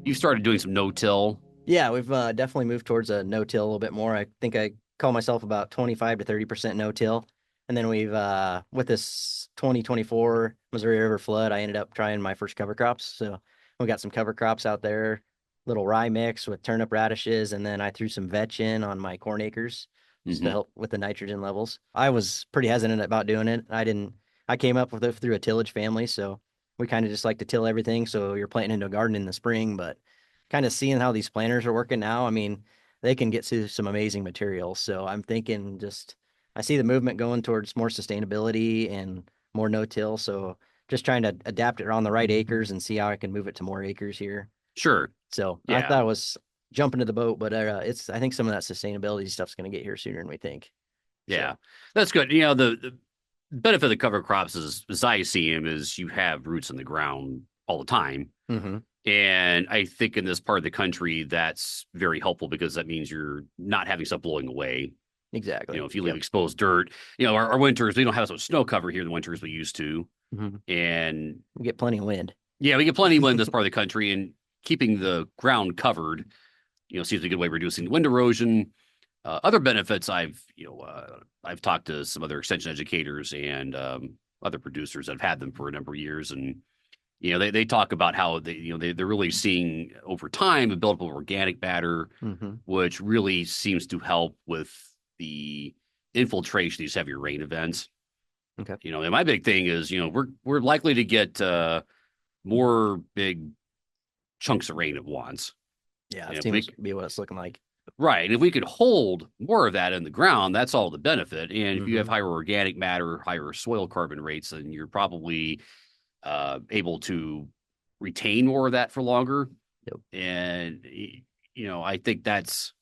you started doing some no-till. Yeah, we've definitely moved towards a no-till a little bit more. I think I call myself about 25 to 30% no-till. And then we've with this 2024 Missouri River flood, I ended up trying my first cover crops. So we got some cover crops out there, little rye mix with turnip radishes, and then I threw some vetch in on my corn acres just to Hmm. help with the nitrogen levels. I was pretty hesitant about doing it. I came up with it through a tillage family, so we kind of just like to till everything. So you're planting into a garden in the spring, but kind of seeing how these planters are working now, I mean, they can get to some amazing materials. So I'm thinking I see the movement going towards more sustainability and more no-till. So just trying to adapt it on the right acres and see how I can move it to more acres here. Sure. So I Yeah. thought it was jumping to the boat, but I think some of that sustainability stuff's going to get here sooner than we think. Yeah. So That's good. The benefit of the cover crops is, as I see them, is you have roots in the ground all the time. mm-hmm. And I think in this part of the country, that's very helpful because that means you're not having stuff blowing away. Exactly. If you leave Yep. exposed dirt, our winters, we don't have as much snow cover here in the winters we used to. Mm-hmm. And We get plenty of wind. yeah, we get plenty of wind in this part of the country, and keeping the ground covered, seems to be a good way of reducing wind erosion. Other benefits I've talked to some other extension educators and other producers that have had them for a number of years, and they talk about how they're really seeing over time a buildup of organic matter, Mm-hmm. which really seems to help with the infiltration of these heavy rain events. Okay. And my big thing is we're likely to get more big chunks of rain at once. Yeah, And it if we seems to be what it's looking like. Right. And if we could hold more of that in the ground, that's all the benefit. And if you have Mm-hmm. higher organic matter, higher soil carbon rates, then you're probably able to retain more of that for longer. Yep. And, I think that's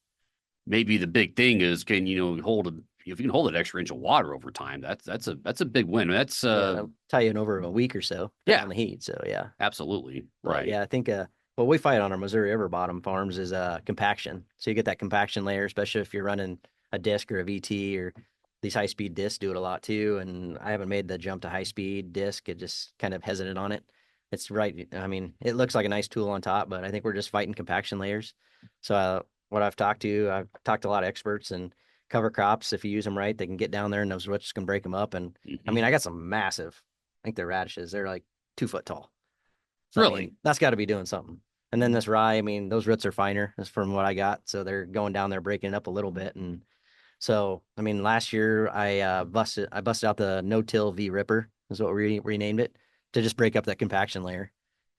maybe the big thing is if you can hold an extra inch of water over time, that's a big win. That's, Yeah, that'll tie you in over a week or so, depending yeah, on the heat. So yeah. absolutely. But Right. yeah, I think what we fight on our Missouri River bottom farms is compaction. So you get that compaction layer, especially if you're running a disc or a VT or these high speed discs do it a lot too. And I haven't made the jump to high speed disc. It just kind of hesitant on it. It's right. I mean, it looks like a nice tool on top, but I think we're just fighting compaction layers. So I've talked to a lot of experts and cover crops. If you use them right, they can get down there and those roots can break them up. And I Hmm. mean, I got some massive, I think they're radishes. They're like 2 foot tall. So I Really. mean, that's got to be doing something. And then this rye, I mean, those roots are finer, is from what I got. So they're going down there, breaking it up a little bit. And so, I mean, last year I busted out the no-till V Ripper, is what we renamed it, to just break up that compaction layer.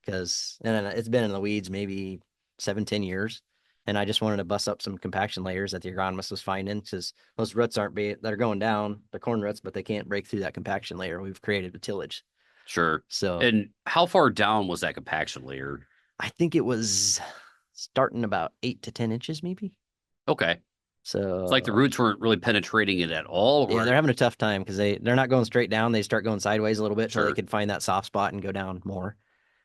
Because and it's been in the weeds maybe 7, 10 years. And I just wanted to bust up some compaction layers that the agronomist was finding because those roots that are going down, they're corn roots, but they can't break through that compaction layer we've created with tillage. Sure. So And how far down was that compaction layer? I think it was starting about 8 to 10 inches, maybe. Okay. It's like the So roots weren't really penetrating it at all, yeah, or they're having a tough time because they're not going straight down. They start going sideways a little bit so they sure. could find that soft spot and go down more.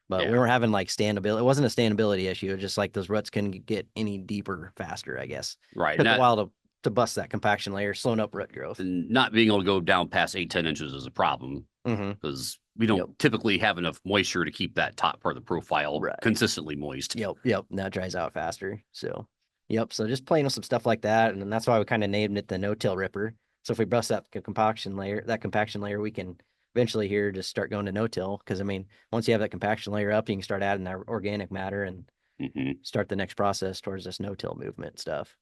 But we Yeah. weren't having like standability. It wasn't a standability issue. It was just like those roots couldn't get any deeper faster, I guess. Right. Took a while to bust that compaction layer, slowing up root growth. And not being able to go down past 8, 10 inches is a problem Mm-hmm. because we Yep. don't typically have enough moisture to keep that top part of the profile Right. consistently moist. Yep. Yep. And that dries out faster. So, yep. So just playing with some stuff like that, and then that's why we kind of named it the no-till ripper. So if we bust that compaction layer, we can eventually here just start going to no-till. Because I mean, once you have that compaction layer up, you can start adding that organic matter and Hmm. start the next process towards this no-till movement stuff.